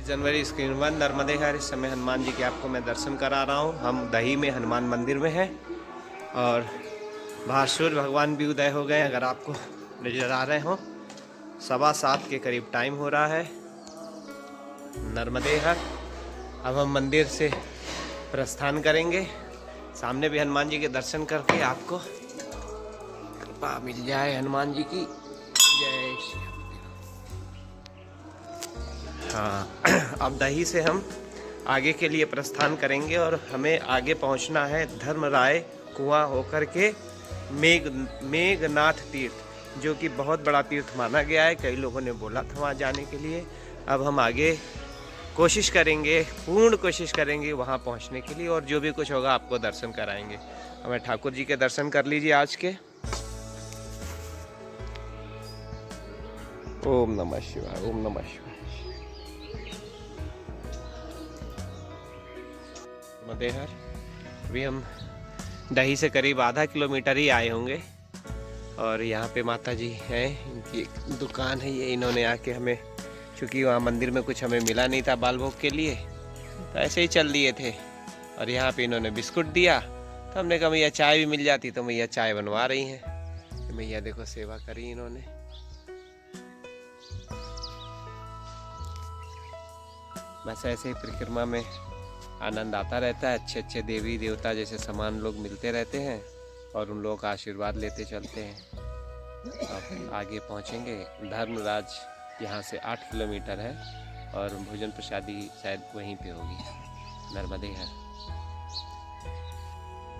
जनवरी screen 1 नर्मदे हर। इस समय हनुमान जी के आपको मैं दर्शन करा रहा हूँ। हम दही में हनुमान मंदिर में हैं और बाहर सूर्य भगवान भी उदय हो गए। अगर आपको नजर आ रहे हो 7:15 के करीब टाइम हो रहा है नर्मदे हर। अब हम मंदिर से प्रस्थान करेंगे। सामने भी हनुमान जी के दर्शन करके आपको कृपा मिल जाए हनुमान जी की। जय श्री। हाँ, अब दही से हम आगे के लिए प्रस्थान करेंगे और हमें आगे पहुंचना है धर्मराय कुआं होकर के मेघनाथ तीर्थ, जो कि बहुत बड़ा तीर्थ माना गया है। कई लोगों ने बोला था वहाँ जाने के लिए। अब हम आगे कोशिश करेंगे, पूर्ण कोशिश करेंगे वहाँ पहुँचने के लिए, और जो भी कुछ होगा आपको दर्शन कराएंगे। हमें ठाकुर जी के दर्शन कर लीजिए आज के। ओम नमः शिवाय, ओम नमः शिवाय। मदेहर अभी हम दही से करीब आधा किलोमीटर ही आए होंगे और यहाँ पे माता जी हैं, इनकी एक दुकान है ये। इन्होंने आके हमें, चूँकि वहाँ मंदिर में कुछ हमें मिला नहीं था बाल भोग के लिए, तो ऐसे ही चल दिए थे। और यहाँ पे इन्होंने बिस्कुट दिया, तो हमने कहा मैया चाय भी मिल जाती, तो मैया चाय बनवा रही हैं। तो मैया देखो सेवा करी इन्होंने। बस ऐसे ही परिक्रमा में आनंद आता रहता है। अच्छे अच्छे देवी देवता जैसे समान लोग मिलते रहते हैं और उन लोगों का आशीर्वाद लेते चलते हैं। अब आगे पहुंचेंगे। धर्मराज यहाँ से 8 किलोमीटर है और भोजन प्रसादी शायद वहीं पे होगी नर्मदे हर।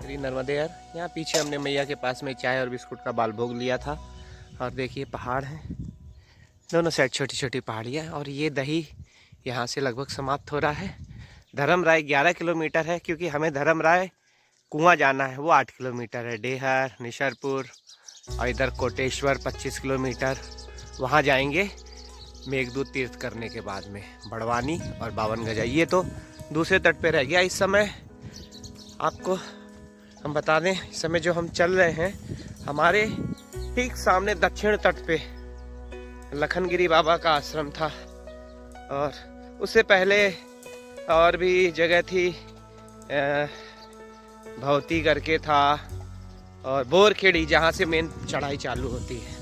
श्री नर्मदे हर। यहाँ पीछे हमने मैया के पास में चाय और बिस्कुट का बाल भोग लिया था। और देखिए पहाड़ हैं, दोनों साइड छोटी छोटी पहाड़ियाँ। और ये दही यहाँ से लगभग समाप्त हो रहा है। धर्मराय 11 किलोमीटर है, क्योंकि हमें धर्मराय कुआं जाना है, वो 8 किलोमीटर है। डेहर, निशरपुर और इधर कोटेश्वर 25 किलोमीटर, वहाँ जाएंगे मेघदूत तीर्थ करने के बाद में। बड़वानी और 52 गजा, ये तो दूसरे तट पे रह गया। इस समय आपको हम बता दें, इस समय जो हम चल रहे हैं, हमारे ठीक सामने दक्षिण तट पे लखनगिरी बाबा का आश्रम था, और उससे पहले और भी जगह थी, भवती करके था, और बोरखेड़ी जहाँ से मेन चढ़ाई चालू होती है,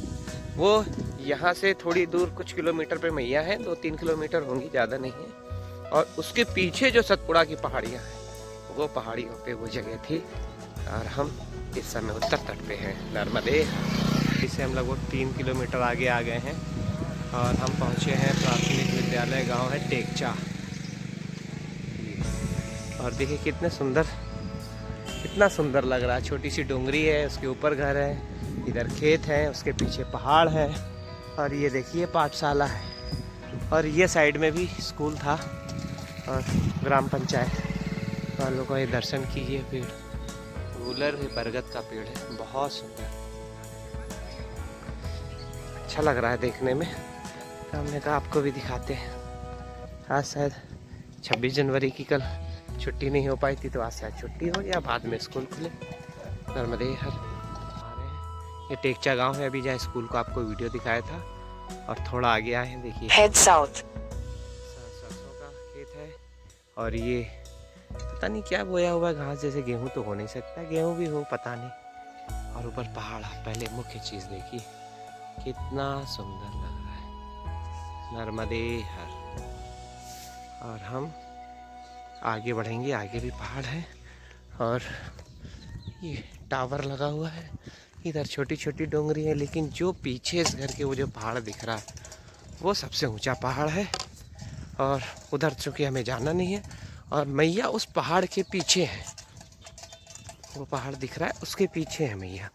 वो यहाँ से थोड़ी दूर कुछ किलोमीटर पे मैया है, 2-3 किलोमीटर होंगी, ज़्यादा नहीं है। और उसके पीछे जो सतपुड़ा की पहाड़ियाँ हैं, वो पहाड़ियों पे वो जगह थी। और हम इस समय उत्तर तट पे हैं नर्मदे। इससे हम लगभग 3 किलोमीटर आगे आ गए हैं और हम पहुँचे हैं प्राथमिक विद्यालय, गाँव है टेकचा। और देखिए कितना सुंदर लग रहा है। छोटी सी डोंगरी है, उसके ऊपर घर है, इधर खेत है, उसके पीछे पहाड़ है, और ये देखिए पाठशाला है। और ये साइड में भी स्कूल था और ग्राम पंचायत वालों को ये दर्शन कीजिए। पेड़ रूलर है, बरगद का पेड़ है, बहुत सुंदर, अच्छा लग रहा है देखने में। तो हमने कहा आपको भी दिखाते हैं। आज शायद 26 जनवरी की कल छुट्टी नहीं हो पाई थी, तो आज शायद छुट्टी हो या बाद में स्कूल खुले। नर्मदे हर आ रहे हैं। ये टेकचा गांव है। अभी जहाँ स्कूल को आपको वीडियो दिखाया था, और थोड़ा आगे आए हैं, देखिए हेड साउथ, सरसों का खेत है। और ये पता नहीं क्या बोया हुआ है, घास जैसे। गेहूं तो हो नहीं सकता, गेहूं भी हो पता नहीं। और ऊपर पहाड़। पहले मुख्य चीज़ देखिए कितना सुंदर लग रहा है नर्मदे हर। और हम आगे बढ़ेंगे, आगे भी पहाड़ है और ये टावर लगा हुआ है। इधर छोटी छोटी डोंगरी है, लेकिन जो पीछे इस घर के वो जो पहाड़ दिख रहा है, वो सबसे ऊंचा पहाड़ है। और उधर चूँकि हमें जाना नहीं है, और मैया उस पहाड़ के पीछे है। वो पहाड़ दिख रहा है, उसके पीछे है मैया।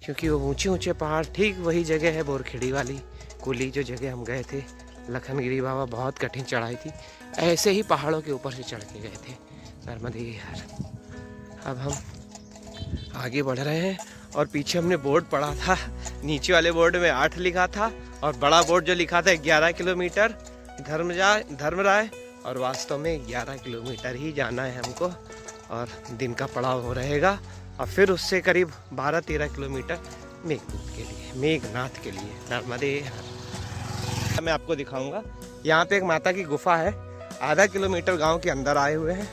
क्योंकि वो ऊंचे ऊंचे पहाड़, ठीक वही जगह है बोरखेड़ी वाली कुली, जो जगह हम गए थे लखनगिरी बाबा। बहुत कठिन चढ़ाई थी, ऐसे ही पहाड़ों के ऊपर से चढ़ के गए थे नर्मदे हर। अब हम आगे बढ़ रहे हैं, और पीछे हमने बोर्ड पढ़ा था, नीचे वाले बोर्ड में 8 लिखा था, और बड़ा बोर्ड जो लिखा था 11 किलोमीटर धर्मराय, और वास्तव में 11 किलोमीटर ही जाना है हमको। और दिन का पड़ाव हो रहेगा, और फिर उससे करीब 12-13 किलोमीटर मेघदूत के लिए, मेघनाथ के लिए नर्मदे हर। मैं आपको दिखाऊंगा यहाँ पे एक माता की गुफा है। आधा किलोमीटर गांव के अंदर आए हुए हैं।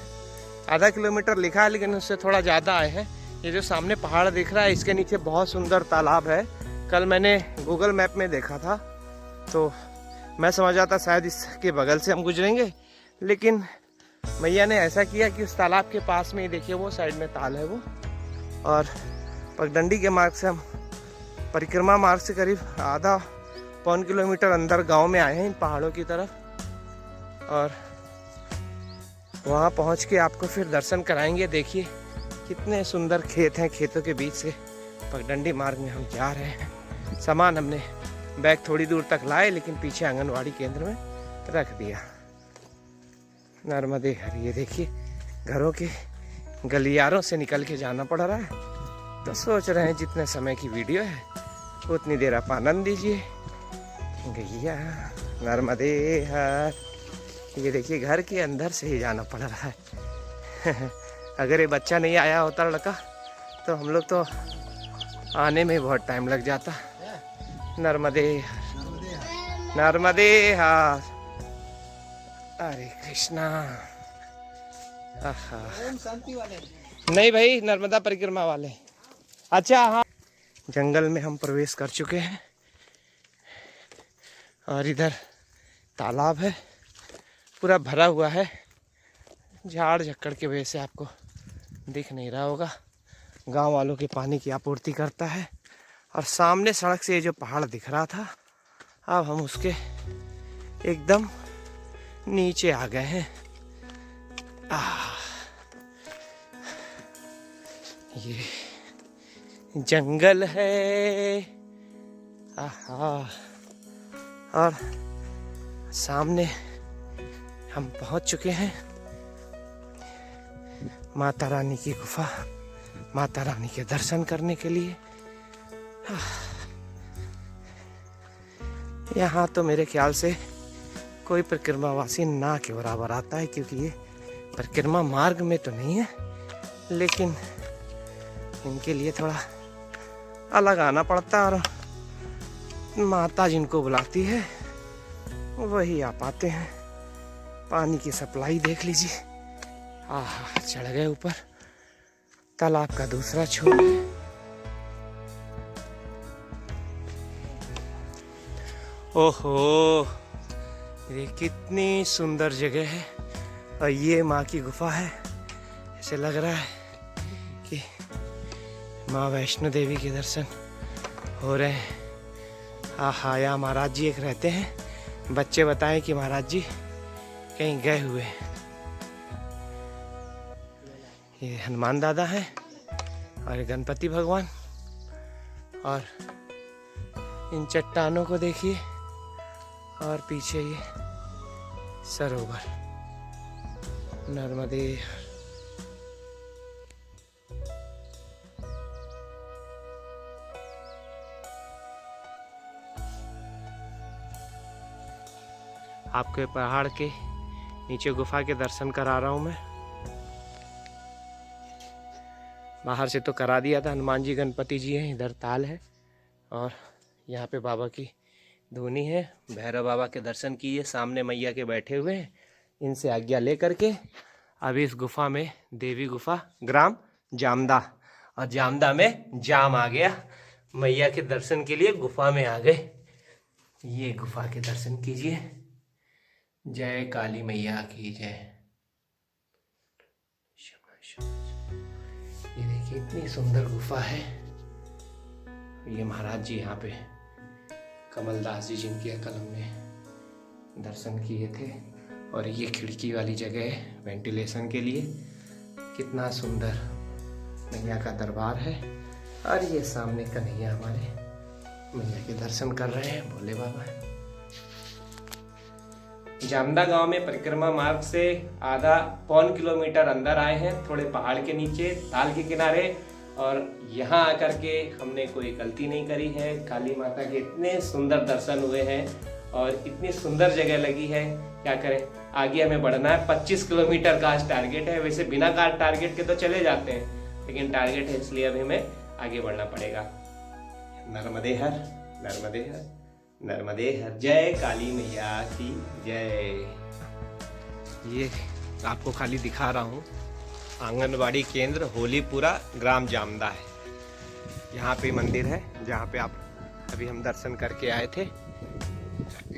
आधा किलोमीटर लिखा है लेकिन उससे थोड़ा ज़्यादा आए हैं। ये जो सामने पहाड़ दिख रहा है इसके नीचे बहुत सुंदर तालाब है। कल मैंने गूगल मैप में देखा था तो मैं समझ रहा था शायद इसके बगल से हम गुजरेंगे, लेकिन मैया ने ऐसा किया कि उस तालाब के पास में ही देखिए वो साइड में ताल है वो। और पगडंडी के मार्ग से हम परिक्रमा मार्ग से करीब आधा पौन किलोमीटर अंदर गांव में आए हैं इन पहाड़ों की तरफ। और वहाँ पहुँच के आपको फिर दर्शन कराएंगे। देखिए कितने सुंदर खेत हैं, खेतों के बीच से पगडंडी मार्ग में हम जा रहे हैं। सामान हमने बैग थोड़ी दूर तक लाए लेकिन पीछे आंगनवाड़ी केंद्र में रख दिया। नर्मदे हर, ये देखिए घरों के गलियारों से निकल के जाना पड़ रहा है। तो सोच रहे हैं जितने समय की वीडियो है उतनी देर आप आनंद दीजिए। गैया नर्मदे हर, ये देखिए घर के अंदर से ही जाना पड़ रहा है। अगर ये बच्चा नहीं आया होता लड़का तो हम लोग तो आने में बहुत टाइम लग जाता। नर्मदे नर्मदे हर, हरे कृष्णा। शांति वाले नहीं भाई, नर्मदा परिक्रमा वाले। अच्छा हाँ, जंगल में हम प्रवेश कर चुके हैं और इधर तालाब है, पूरा भरा हुआ है। झाड़ झक्कड़ की वजह से आपको दिख नहीं रहा होगा। गांव वालों के पानी की आपूर्ति करता है। और सामने सड़क से ये जो पहाड़ दिख रहा था, अब हम उसके एकदम नीचे आ गए हैं। ये जंगल है। आहा, और सामने हम पहुंच चुके हैं माता रानी की गुफा, माता रानी के दर्शन करने के लिए। यहाँ तो मेरे ख्याल से कोई परिक्रमावासी ना के बराबर आता है, क्योंकि ये परिक्रमा मार्ग में तो नहीं है, लेकिन इनके लिए थोड़ा अलग आना पड़ता है। और माता जिनको बुलाती है वही आ पाते हैं। पानी की सप्लाई देख लीजिए। आहा, चढ़ गए ऊपर। तालाब का दूसरा छोर है। ओहो, ये कितनी सुंदर जगह है। और ये माँ की गुफा है। ऐसे लग रहा है कि माँ वैष्णो देवी के दर्शन हो रहे हैं। आहा, यहाँ महाराज जी एक रहते हैं। बच्चे बताएं कि महाराज जी कहीं गए हुए हैं। ये हनुमान दादा हैं और गणपति भगवान। और इन चट्टानों को देखिए और पीछे ये सरोवर। नर्मदे आपके पहाड़ के नीचे गुफा के दर्शन करा रहा हूं मैं। बाहर से तो करा दिया था। हनुमान जी गणपति जी हैं, इधर ताल है और यहाँ पे बाबा की धुनी है। भैरव बाबा के दर्शन किए, सामने मैया के बैठे हुए हैं। इनसे आज्ञा ले करके अभी इस गुफा में, देवी गुफा ग्राम जामदा, और जामदा में जाम आ गया। मैया के दर्शन के लिए गुफा में आ गए। ये गुफा के दर्शन कीजिए। जय काली मैया की जय। ये देखिए इतनी सुंदर गुफा है। ये महाराज जी यहाँ पे कमलदास जी जिनके कलम में दर्शन किए थे। और ये खिड़की वाली जगह है वेंटिलेशन के लिए। कितना सुंदर मैया का दरबार है। और ये सामने कन्हैया हमारे मैया के दर्शन कर रहे हैं, भोले बाबा। जामदा गांव में परिक्रमा मार्ग से आधा पौन किलोमीटर अंदर आए हैं, थोड़े पहाड़ के नीचे ताल के किनारे। और यहाँ आकर के हमने कोई गलती नहीं करी है। काली माता के इतने सुंदर दर्शन हुए हैं और इतनी सुंदर जगह लगी है। क्या करें, आगे हमें बढ़ना है। 25 किलोमीटर का आज टारगेट है। वैसे बिना कार टारगेट के तो चले जाते हैं, लेकिन टारगेट है इसलिए अभी हमें आगे बढ़ना पड़ेगा। नर्मदे हर, नर्मदे हर। नर्मदे हर, जय काली मैया की जय। ये आपको खाली दिखा रहा हूँ, आंगनवाड़ी केंद्र होलीपुरा ग्राम जामदा है। यहाँ पे मंदिर है जहाँ पे आप अभी हम दर्शन करके आए थे।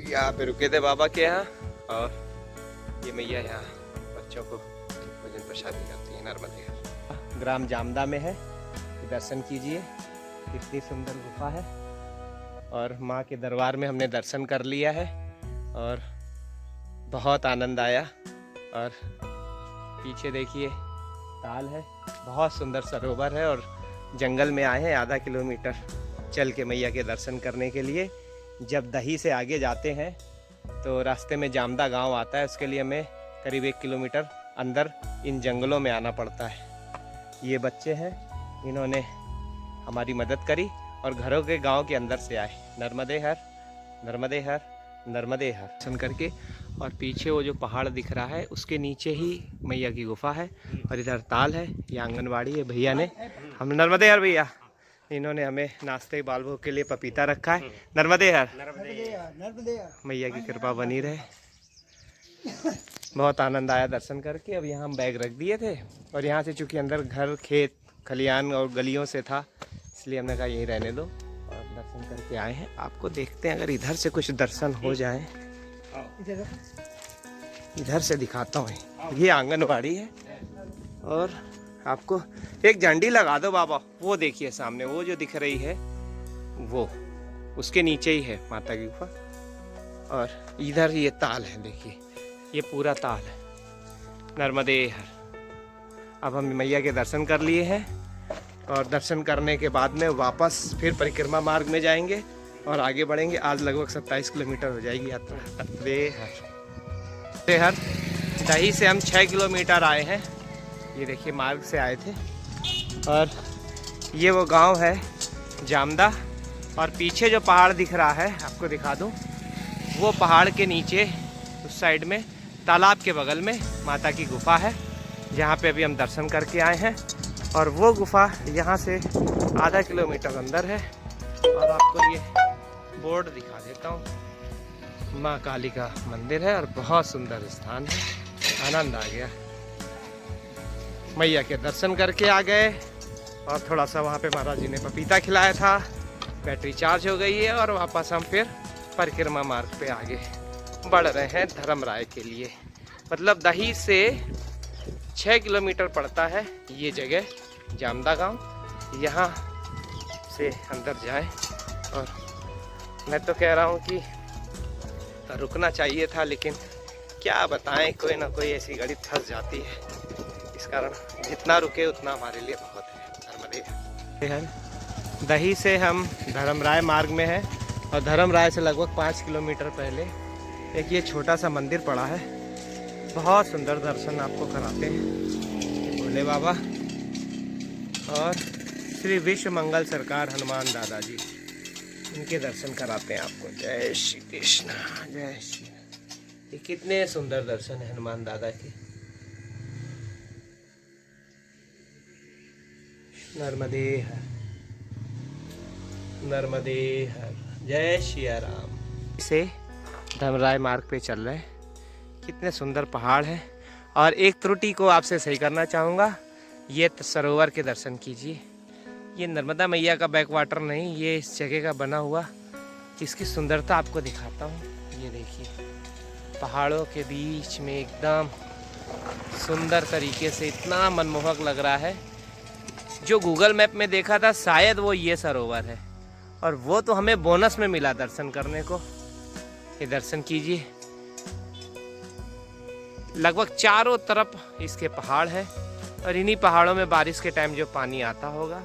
यहाँ पे रुके थे बाबा के यहाँ, और ये मैया यहाँ बच्चों को भोजन प्रसादी करती है। नर्मदे हर ग्राम जामदा में है, दर्शन कीजिए, कितनी सुंदर गुफा है। और माँ के दरबार में हमने दर्शन कर लिया है और बहुत आनंद आया। और पीछे देखिए ताल है, बहुत सुंदर सरोवर है, और जंगल में आए हैं आधा किलोमीटर चल के मैया के दर्शन करने के लिए। जब दही से आगे जाते हैं तो रास्ते में जामदा गांव आता है, उसके लिए हमें करीब 1 किलोमीटर अंदर इन जंगलों में आना पड़ता है। ये बच्चे हैं, इन्होंने हमारी मदद करी और घरों के गांव के अंदर से आए। नर्मदे हर, नर्मदे हर, नर्मदे हर दर्शन करके। और पीछे वो जो पहाड़ दिख रहा है उसके नीचे ही मैया की गुफा है, और इधर ताल है, ये आंगनवाड़ी है। भैया ने हम नर्मदे हर भैया, इन्होंने हमें नाश्ते बाल भोग के लिए पपीता रखा है। नर्मदे हर, मैया की कृपा बनी रहे। बहुत आनंद आया दर्शन करके। अब यहाँ हम बैग रख दिए थे, और यहाँ से चूँकि अंदर घर, खेत, खलियान और गलियों से था, इसलिए हमने कहा यहीं रहने दो, और दर्शन करके आए हैं। आपको देखते हैं अगर इधर से कुछ दर्शन हो जाए। इधर से दिखाता हूँ, ये आंगनवाड़ी है। और आपको एक झंडी लगा दो बाबा, वो देखिए सामने वो जो दिख रही है, वो उसके नीचे ही है माता की गुफा। और इधर ये ताल है, देखिए ये पूरा ताल है। नर्मदे हर। अब हम मैया के दर्शन कर लिए हैं, और दर्शन करने के बाद में वापस फिर परिक्रमा मार्ग में जाएंगे और आगे बढ़ेंगे। आज लगभग 27 किलोमीटर हो जाएगी यात्रा। नर्मदे हर दही से हम 6 किलोमीटर आए हैं। ये देखिए मार्ग से आए थे, और ये वो गांव है जामदा। और पीछे जो पहाड़ दिख रहा है आपको दिखा दूं, वो पहाड़ के नीचे उस साइड में तालाब के बगल में माता की गुफा है, जहाँ पे अभी हम दर्शन करके आए हैं। और वो गुफा यहाँ से आधा किलोमीटर अंदर है। और आपको ये बोर्ड दिखा देता हूँ, माँ काली का मंदिर है, और बहुत सुंदर स्थान है। आनंद आ गया, मैया के दर्शन करके आ गए। और थोड़ा सा वहाँ पे महाराज जी ने पपीता खिलाया था, बैटरी चार्ज हो गई है, और वापस हम फिर परिक्रमा मार्ग पे आगे बढ़ रहे हैं धर्मराय के लिए। मतलब दही से 6 किलोमीटर पड़ता है ये जगह जामदा गांव। यहाँ से अंदर जाएं, और मैं तो कह रहा हूँ कि रुकना चाहिए था, लेकिन क्या बताएं, कोई ना कोई ऐसी गाड़ी फंस जाती है। इस कारण जितना रुके उतना हमारे लिए बहुत है। नर्मदे दही से हम धर्मराय मार्ग में है, और धर्मराय से लगभग 5 किलोमीटर पहले एक ये छोटा सा मंदिर पड़ा है। बहुत सुंदर दर्शन आपको कराते हैं भोले बाबा और श्री विश्व मंगल सरकार हनुमान दादाजी, इनके दर्शन कराते हैं आपको। जय श्री कृष्ण, जय श्री। ये कितने सुंदर दर्शन है हनुमान दादा के। नर्मदे हर, नर्मदे हर, जय श्री राम। से धर्मराय मार्ग पे चल रहे हैं। कितने सुंदर पहाड़ हैं। और एक त्रुटि को आपसे सही करना चाहूँगा, ये सरोवर के दर्शन कीजिए। ये नर्मदा मैया का बैक वाटर नहीं, ये इस जगह का बना हुआ। इसकी सुंदरता आपको दिखाता हूँ। ये देखिए पहाड़ों के बीच में एकदम सुंदर तरीके से, इतना मनमोहक लग रहा है। जो गूगल मैप में देखा था शायद वो ये सरोवर है, और वो तो हमें बोनस में मिला दर्शन करने को। ये दर्शन कीजिए, लगभग चारों तरफ इसके पहाड़ है, और इन्हीं पहाड़ों में बारिश के टाइम जो पानी आता होगा,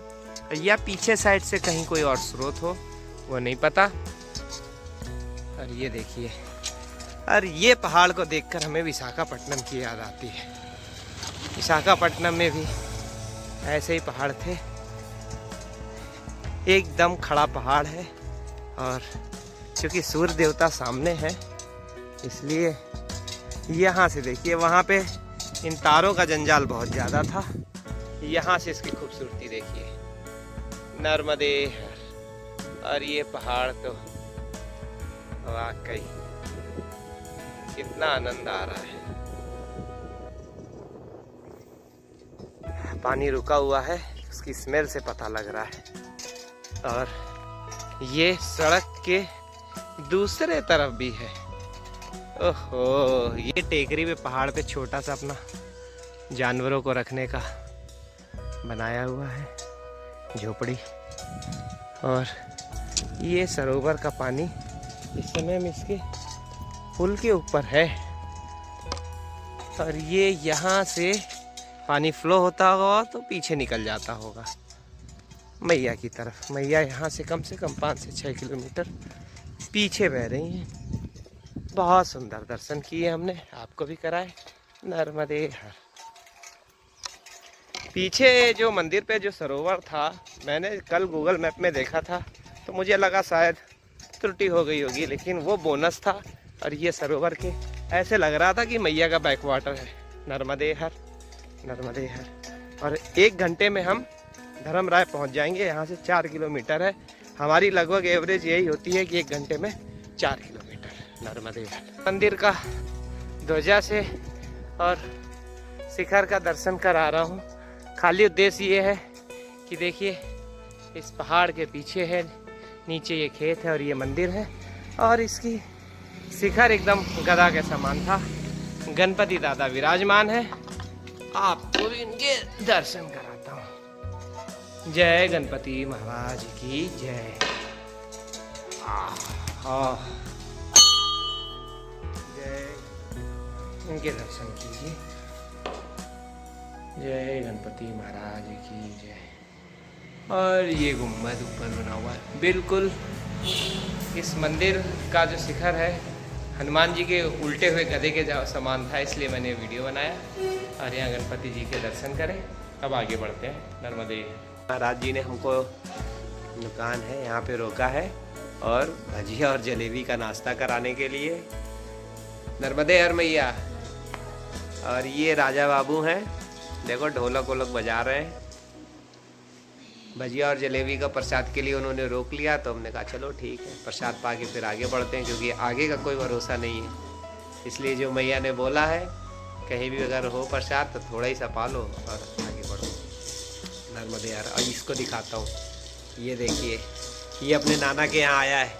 या पीछे साइड से कहीं कोई और स्रोत हो, वो नहीं पता। और ये देखिए, और ये पहाड़ को देखकर हमें विशाखापट्टनम की याद आती है। विशाखापट्टनम में भी ऐसे ही पहाड़ थे, एकदम खड़ा पहाड़ है। और क्योंकि सूर्य देवता सामने है, इसलिए यहाँ से देखिए, वहाँ पे इन तारों का जंजाल बहुत ज़्यादा था। यहाँ से इसकी खूबसूरती देखिए, नर्मदे हर। और ये पहाड़ तो वाकई कितना आनंद आ रहा है। पानी रुका हुआ है, उसकी स्मेल से पता लग रहा है। और ये सड़क के दूसरे तरफ भी है। ओहो, ये टेकरी पे पहाड़ पे छोटा सा अपना जानवरों को रखने का बनाया हुआ है झोपड़ी। और ये सरोवर का पानी इस समय हम इसके पुल के ऊपर है। और ये यहाँ से पानी फ्लो होता होगा तो पीछे निकल जाता होगा मैया की तरफ। मैया यहाँ से कम 5 से 6 किलोमीटर पीछे बह रही हैं। बहुत सुंदर दर्शन किए हमने, आपको भी कराए। नर्मदे हर। पीछे जो मंदिर पे जो सरोवर था, मैंने कल गूगल मैप में देखा था तो मुझे लगा शायद त्रुटि हो गई होगी, लेकिन वो बोनस था। और ये सरोवर के ऐसे लग रहा था कि मैया का बैक वाटर है। नर्मदे हर, नर्मदे हर। और 1 घंटे में हम धर्मराय पहुंच जाएंगे। यहाँ से 4 किलोमीटर है। हमारी लगभग एवरेज यही होती है कि 1 घंटे में 4 किलोमीटर। नर्मदे हर। मंदिर का ध्वजा से और शिखर का दर्शन करा रहा हूँ। खाली उद्देश्य ये है कि देखिए इस पहाड़ के पीछे है, नीचे ये खेत है और ये मंदिर है। और इसकी शिखर एकदम गदा के समान था। गणपति दादा विराजमान है, आपको भी इनके दर्शन कराता हूँ। जय गणपति महाराज की जय। जय, इनके दर्शन कीजिए। जय गणपति महाराज की जय। और ये गुम्बद ऊपर बना हुआ है बिल्कुल। इस मंदिर का जो शिखर है हनुमान जी के उल्टे हुए गधे के समान था, इसलिए मैंने वीडियो बनाया। और यहाँ गणपति जी के दर्शन करें। अब आगे बढ़ते हैं। नर्मदे। महाराज जी ने हमको दुकान है यहाँ पे रोका है और भजिया और जलेबी का नाश्ता कराने के लिए। नर्मदे हर मैया। और ये राजा बाबू हैं, देखो ढोलक वोलक बजा रहे हैं। भजिया और जलेबी का प्रसाद के लिए उन्होंने रोक लिया, तो हमने कहा चलो ठीक है, प्रसाद पा के फिर आगे बढ़ते हैं, क्योंकि आगे का कोई भरोसा नहीं है। इसलिए जो मैया ने बोला है कहीं भी अगर हो प्रसाद तो थोड़ा ही सा पा लो और आगे बढ़ो। नर्मदे यार। अब इसको दिखाता हूँ। ये देखिए, ये अपने नाना के यहाँ आया है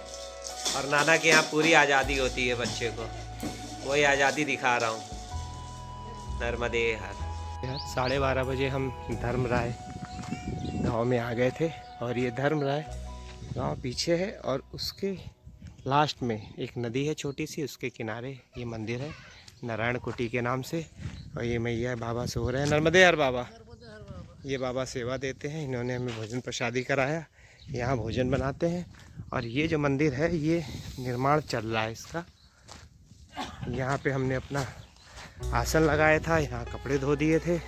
और नाना के यहाँ पूरी आज़ादी होती है बच्चे को। वही आज़ादी दिखा रहा हूँ। नर्मदे हर। 12:30 बजे हम धर्मराय गांव में आ गए थे। और ये धर्मराय गांव पीछे है और उसके लास्ट में एक नदी है छोटी सी, उसके किनारे ये मंदिर है नारायण कुटी के नाम से। और ये मैया बाबा सो रहे हैं। नर्मदे हर बाबा। ये बाबा सेवा देते हैं, इन्होंने हमें भोजन प्रसादी कराया। यहाँ भोजन बनाते हैं। और ये जो मंदिर है ये निर्माण चल रहा है इसका। यहाँ पे हमने अपना आसन लगाया था, यहाँ कपड़े धो दिए थे।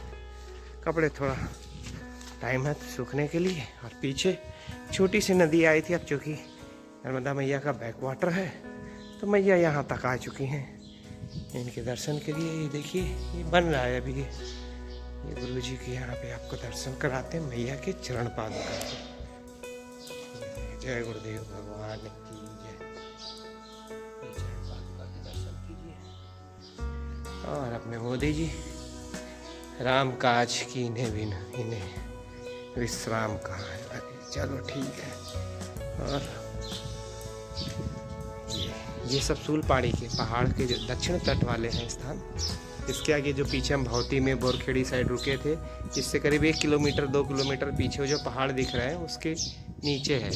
कपड़े थोड़ा टाइम है सूखने के लिए। और पीछे छोटी सी नदी आई थी, अब चूँकि नर्मदा मैया का बैक वाटर है तो मैया यहाँ तक आ चुकी हैं इनके दर्शन के लिए। ये देखिए ये बन रहा है अभी। ये गुरु जी के यहाँ पे आपको दर्शन कराते हैं मैया के चरण पादुका के। जय गुरुदेव भगवान की जय। चरण पादुका के दर्शन कीजिए। और अपने मोदी जी, राम काज कीन्हे बिन इन्हें विश्राम कहाँ है। चलो ठीक है। और ये सब सूलपाड़ी के पहाड़ के जो दक्षिण तट वाले हैं स्थान। इसके आगे जो पीछे हम भौती में बोरखेड़ी साइड रुके थे, इससे करीब 1 किलोमीटर 2 किलोमीटर पीछे जो पहाड़ दिख रहा है उसके नीचे है।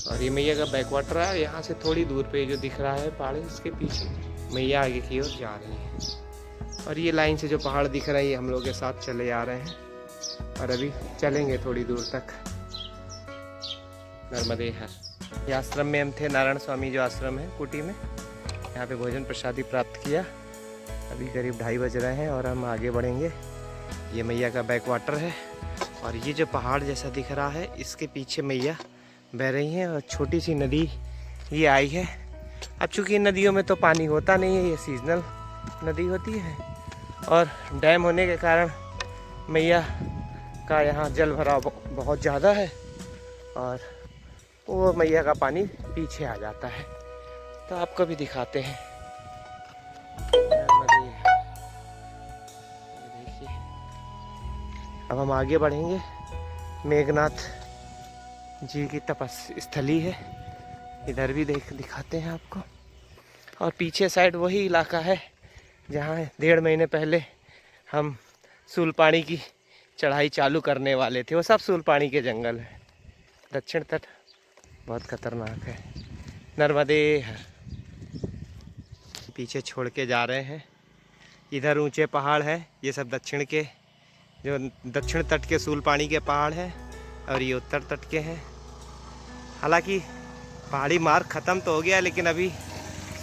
और ये मैया का बैक वाटर है। यहाँ से थोड़ी दूर पे जो दिख रहा है पहाड़, इसके पीछे मैया आगे की ओर जा रही है। और ये लाइन से जो पहाड़ दिख रहा है ये हम लोग के साथ चले आ रहे हैं और अभी चलेंगे थोड़ी दूर तक। नर्मदे हर। ये आश्रम में हम थे, नारायण स्वामी जो आश्रम है कुटी में, यहाँ पे भोजन प्रसादी प्राप्त किया। अभी करीब 2:30 बज रहे हैं और हम आगे बढ़ेंगे। ये मैया का बैक वाटर है। और ये जो पहाड़ जैसा दिख रहा है इसके पीछे मैया बह रही हैं। और छोटी सी नदी ये आई है। अब चूँकि नदियों में तो पानी होता नहीं है, ये सीजनल नदी होती है। और डैम होने के कारण मैया का यहाँ जल भराव बहुत ज़्यादा है और वो मैया का पानी पीछे आ जाता है। तो आपको भी दिखाते हैं। देखिए, अब हम आगे बढ़ेंगे। मेघनाथ जी की तपस्या स्थली है, इधर भी दिखाते हैं आपको। और पीछे साइड वही इलाका है जहाँ 1.5 महीने पहले हम सूलपानी की चढ़ाई चालू करने वाले थे। वो सब सूलपानी के जंगल है। दक्षिण तट बहुत खतरनाक है। नर्मदे हर पीछे छोड़ के जा रहे हैं। इधर ऊंचे पहाड़ है, ये सब दक्षिण के, जो दक्षिण तट के सूलपानी के पहाड़ हैं, और ये उत्तर तट के हैं। हालांकि पहाड़ी मार्ग ख़त्म तो हो गया, लेकिन अभी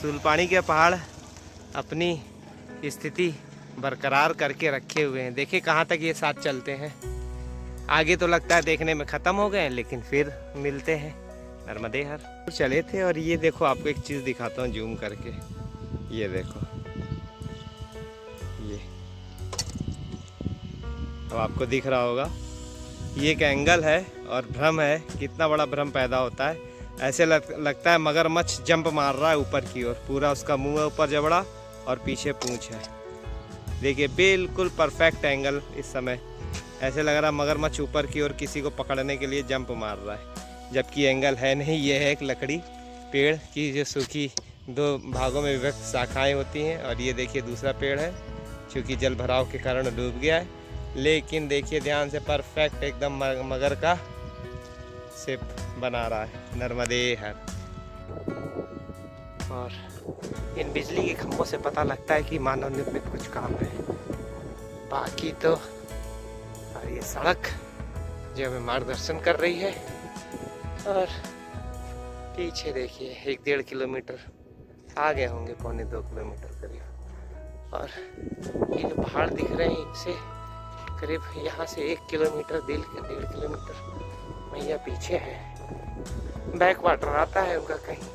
सूलपानी के पहाड़ अपनी स्थिति बरकरार करके रखे हुए हैं। देखिए कहाँ तक ये साथ चलते हैं। आगे तो लगता है देखने में ख़त्म हो गए, लेकिन फिर मिलते हैं। नर्मदे हर चले थे। और ये देखो, आपको एक चीज़ दिखाता हूँ जूम करके। ये देखो, ये अब आपको दिख रहा होगा, ये एक एंगल है और भ्रम है। कितना बड़ा भ्रम पैदा होता है। ऐसे लगता है मगरमच्छ जंप मार रहा है ऊपर की ओर। पूरा उसका मुंह है ऊपर जबड़ा और पीछे पूंछ है। देखिए बिल्कुल परफेक्ट एंगल। इस समय ऐसे लग रहा है मगरमच्छ ऊपर की ओर किसी को पकड़ने के लिए जंप मार रहा है, जबकि एंगल है नहीं। ये है एक लकड़ी, पेड़ की जो सूखी 2 भागों में विभक्त शाखाएं होती हैं। और ये देखिए दूसरा पेड़ है, चूँकि जल भराव के कारण डूब गया है। लेकिन देखिए ध्यान से, परफेक्ट एकदम मगर का शेप बना रहा है। नर्मदे हर। और इन बिजली के खंभों से पता लगता है कि मानव निर्मित कुछ काम है। बाकी तो और ये सड़क जो हमें मार्गदर्शन कर रही है। और पीछे देखिए 1-1.5 किलोमीटर आगे होंगे, 1.25-2 किलोमीटर करीब। और ये जो पहाड़ दिख रहे हैं, इनसे करीब यहाँ से 1 किलोमीटर 1.5 किलोमीटर मैया पीछे है। बैक वाटर आता है उनका कहीं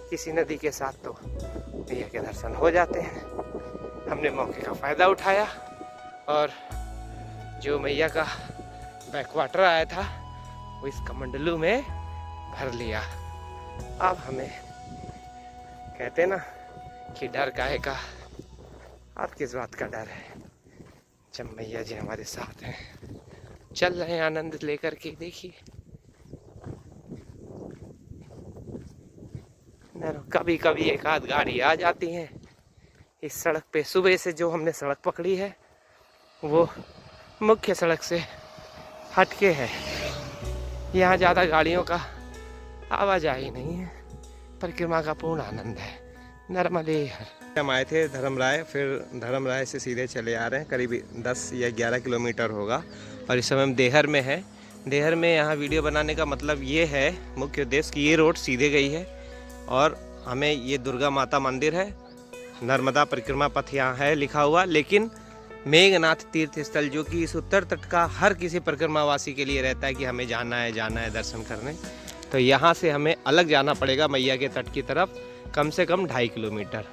किसी नदी के साथ, तो मैया के दर्शन हो जाते हैं। हमने मौके का फ़ायदा उठाया और जो मैया का बैक वाटर आया था वो इस कमंडलू में भर लिया। अब हमें कहते ना कि डर काहे का, अब किस बात का डर है जब मैया जी हमारे साथ हैं। चल रहे हैं आनंद लेकर के। देखिए कभी कभी एक आध गाड़ी आ जाती है इस सड़क पे। सुबह से जो हमने सड़क पकड़ी है वो मुख्य सड़क से हटके है। यहाँ ज़्यादा गाड़ियों का आवाजाही नहीं है। परिक्रमा का पूर्ण आनंद है। नर्मदे हर। हम आए थे धर्मराय, फिर धर्मराय से सीधे चले आ रहे हैं। करीब 10 या 11 किलोमीटर होगा। और इस समय हम देहर में है। देहर में यहाँ वीडियो बनाने का मतलब ये है, मुख्य उद्देश्य, कि ये रोड सीधे गई है और हमें ये दुर्गा माता मंदिर है, नर्मदा परिक्रमा पथ यहाँ है लिखा हुआ। लेकिन मेघनाथ तीर्थ स्थल, जो कि इस उत्तर तट का हर किसी परिक्रमावासी के लिए रहता है कि हमें जाना है दर्शन करने, तो यहाँ से हमें अलग जाना पड़ेगा मैया के तट की तरफ, कम से कम 2.5 किलोमीटर।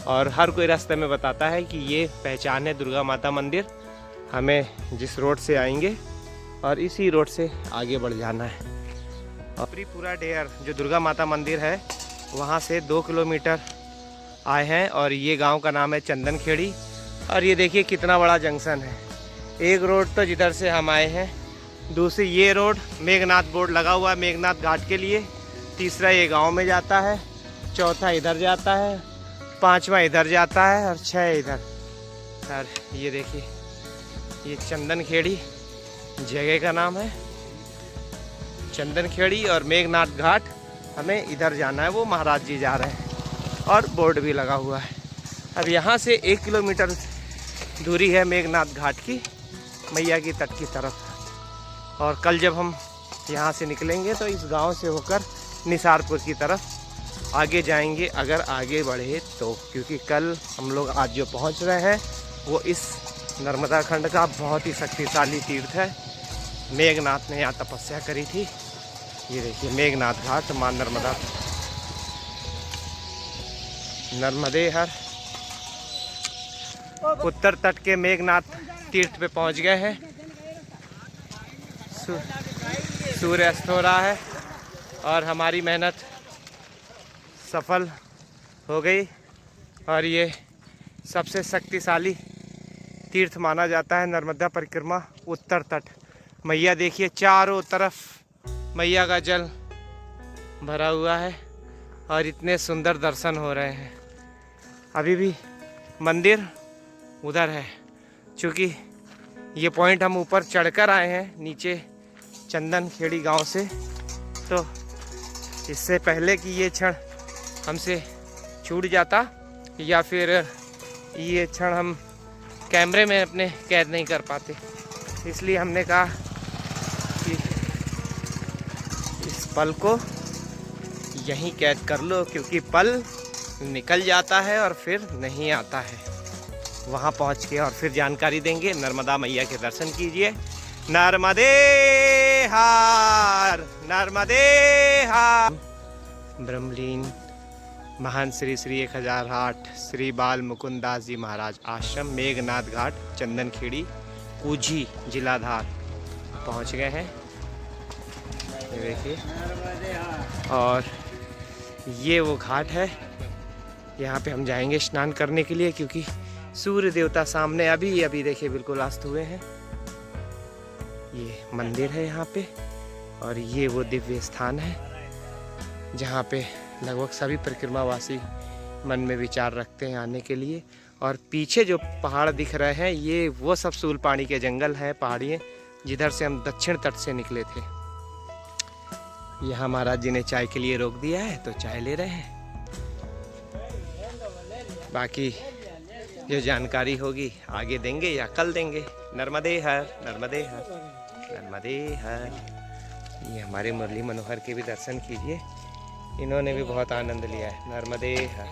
और हर कोई रास्ते में बताता है कि ये पहचान है दुर्गा माता मंदिर, हमें जिस रोड से आएंगे और इसी रोड से आगे बढ़ जाना है। पूरा डेयर जो दुर्गा माता मंदिर है वहाँ से 2 किलोमीटर आए हैं। और ये गांव का नाम है चंदन खेड़ी। और ये देखिए कितना बड़ा जंक्शन है। एक रोड तो जिधर से हम आए हैं, दूसरी ये रोड मेघनाथ बोर्ड लगा हुआ है मेघनाथ घाट के लिए। तीसरा ये गांव में जाता है, चौथा इधर जाता है, 5वां इधर जाता है और 6 इधर। और ये देखिए ये चंदन खेड़ी जगह का नाम है, चंदन खेड़ी। और मेघनाथ घाट हमें इधर जाना है, वो महाराज जी जा रहे हैं और बोर्ड भी लगा हुआ है। अब यहाँ से 1 किलोमीटर दूरी है मेघनाथ घाट की, मैया की तट की तरफ। और कल जब हम यहाँ से निकलेंगे तो इस गांव से होकर निसारपुर की तरफ आगे जाएंगे, अगर आगे बढ़े तो। क्योंकि कल हम लोग आज जो पहुँच रहे हैं वो इस नर्मदा खंड का बहुत ही शक्तिशाली तीर्थ है। मेघनाथ ने यहाँ तपस्या करी थी। ये देखिए मेघनाथ घाट, मां नर्मदा। नर्मदे हर। उत्तर तट के मेघनाथ तीर्थ पे पहुंच गए हैं। सूर्य अस्त हो रहा है और हमारी मेहनत सफल हो गई। और ये सबसे शक्तिशाली तीर्थ माना जाता है नर्मदा परिक्रमा उत्तर तट। मैया देखिए चारों तरफ मैया का जल भरा हुआ है और इतने सुंदर दर्शन हो रहे हैं। अभी भी मंदिर उधर है, क्योंकि ये पॉइंट हम ऊपर चढ़कर आए हैं नीचे चंदन खेड़ी गांव से, तो इससे पहले कि ये क्षण हमसे छूट जाता या फिर ये क्षण हम कैमरे में अपने कैद नहीं कर पाते, इसलिए हमने कहा कि इस पल को यहीं कैद कर लो, क्योंकि पल निकल जाता है और फिर नहीं आता है। वहाँ पहुँच के और फिर जानकारी देंगे। नर्मदा मैया के दर्शन कीजिए। नर्मदे हार, नर्मदे हार। ब्रह्मलीन महान श्री श्री 1008 श्री बाल मुकुंद दास जी महाराज आश्रम, मेघनाथ घाट, चंदन खेड़ी, कूझी, जिला धार पहुंच गए हैं। ये देखिए, और ये वो घाट है, यहाँ पे हम जाएंगे स्नान करने के लिए, क्योंकि सूर्य देवता सामने अभी देखिए बिल्कुल अस्त हुए हैं। ये मंदिर है यहाँ पे, और ये वो दिव्य स्थान है जहाँ पे लगभग सभी परिक्रमावासी मन में विचार रखते हैं आने के लिए। और पीछे जो पहाड़ दिख रहे हैं ये वो सब सूलपानी के जंगल हैं, पहाड़ियाँ, जिधर से हम दक्षिण तट से निकले थे। यहाँ महाराज जी ने चाय के लिए रोक दिया है, तो चाय ले रहे हैं। बाकी जो जानकारी होगी आगे देंगे या कल देंगे। नर्मदे हर, नर्मदे हर, नर्मदे हर। ये हमारे मुरली मनोहर के भी दर्शन कीजिए, इन्होंने भी बहुत आनंद लिया है। नर्मदे हर।